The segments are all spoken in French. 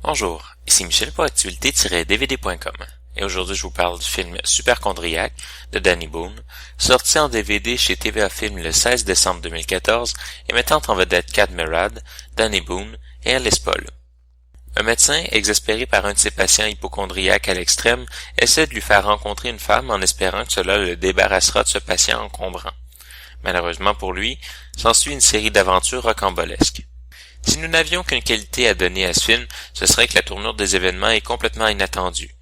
Bonjour, ici Michel pour Actualité-DVD.com et aujourd'hui je vous parle du film Superchondriac de Danny Boone, sorti en DVD chez TVA Film le 16 décembre 2014 et mettant en vedette Kad Merad, Danny Boone et Alice Paul. Un médecin, exaspéré par un de ses patients hypochondriaques à l'extrême, essaie de lui faire rencontrer une femme en espérant que cela le débarrassera de ce patient encombrant. Malheureusement pour lui, s'ensuit une série d'aventures rocambolesques. Si nous n'avions qu'une qualité à donner à ce film, ce serait que la tournure des événements est complètement inattendue.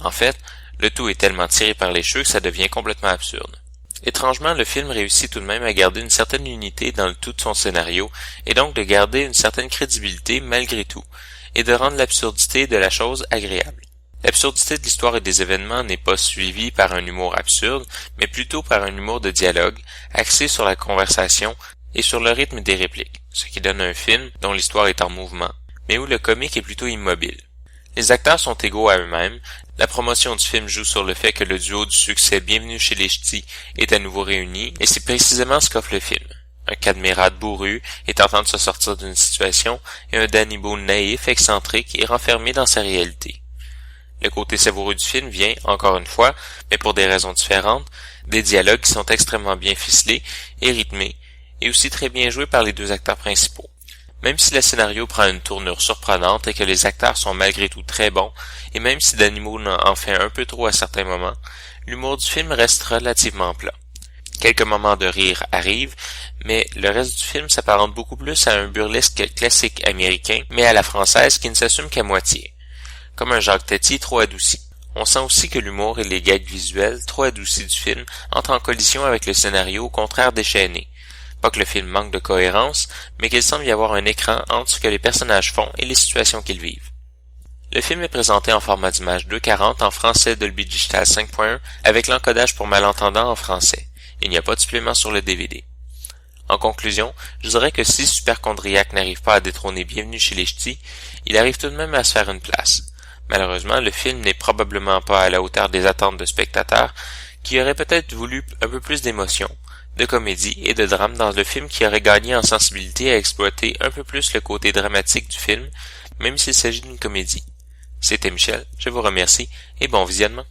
En fait, le tout est tellement tiré par les cheveux que ça devient complètement absurde. Étrangement, le film réussit tout de même à garder une certaine unité dans le tout de son scénario, et donc de garder une certaine crédibilité malgré tout, et de rendre l'absurdité de la chose agréable. L'absurdité de l'histoire et des événements n'est pas suivie par un humour absurde, mais plutôt par un humour de dialogue, axé sur la conversation et sur le rythme des répliques, ce qui donne un film dont l'histoire est en mouvement, mais où le comique est plutôt immobile. Les acteurs sont égaux à eux-mêmes, la promotion du film joue sur le fait que le duo du succès Bienvenue chez les Ch'tis est à nouveau réuni, et c'est précisément ce qu'offre le film. Un Kad Merad bourru et tentant de se sortir d'une situation, et un Danny Boone naïf, excentrique et renfermé dans sa réalité. Le côté savoureux du film vient, encore une fois, mais pour des raisons différentes, des dialogues qui sont extrêmement bien ficelés et rythmés, et aussi très bien joué par les deux acteurs principaux. Même si le scénario prend une tournure surprenante et que les acteurs sont malgré tout très bons, et même si Danny Boone en fait un peu trop à certains moments, l'humour du film reste relativement plat. Quelques moments de rire arrivent, mais le reste du film s'apparente beaucoup plus à un burlesque classique américain, mais à la française qui ne s'assume qu'à moitié. Comme un Jacques Tati trop adouci. On sent aussi que l'humour et les gags visuels trop adoucis du film entrent en collision avec le scénario au contraire déchaîné. Pas que le film manque de cohérence, mais qu'il semble y avoir un écran entre ce que les personnages font et les situations qu'ils vivent. Le film est présenté en format d'image 2.40 en français Dolby Digital 5.1 avec l'encodage pour malentendants en français. Il n'y a pas de supplément sur le DVD. En conclusion, je dirais que si Superchondriac n'arrive pas à détrôner Bienvenue chez les Ch'tis, il arrive tout de même à se faire une place. Malheureusement, le film n'est probablement pas à la hauteur des attentes de spectateurs qui auraient peut-être voulu un peu plus d'émotion, de comédie et de drame dans le film qui aurait gagné en sensibilité à exploiter un peu plus le côté dramatique du film, même s'il s'agit d'une comédie. C'était Michel, je vous remercie et bon visionnement.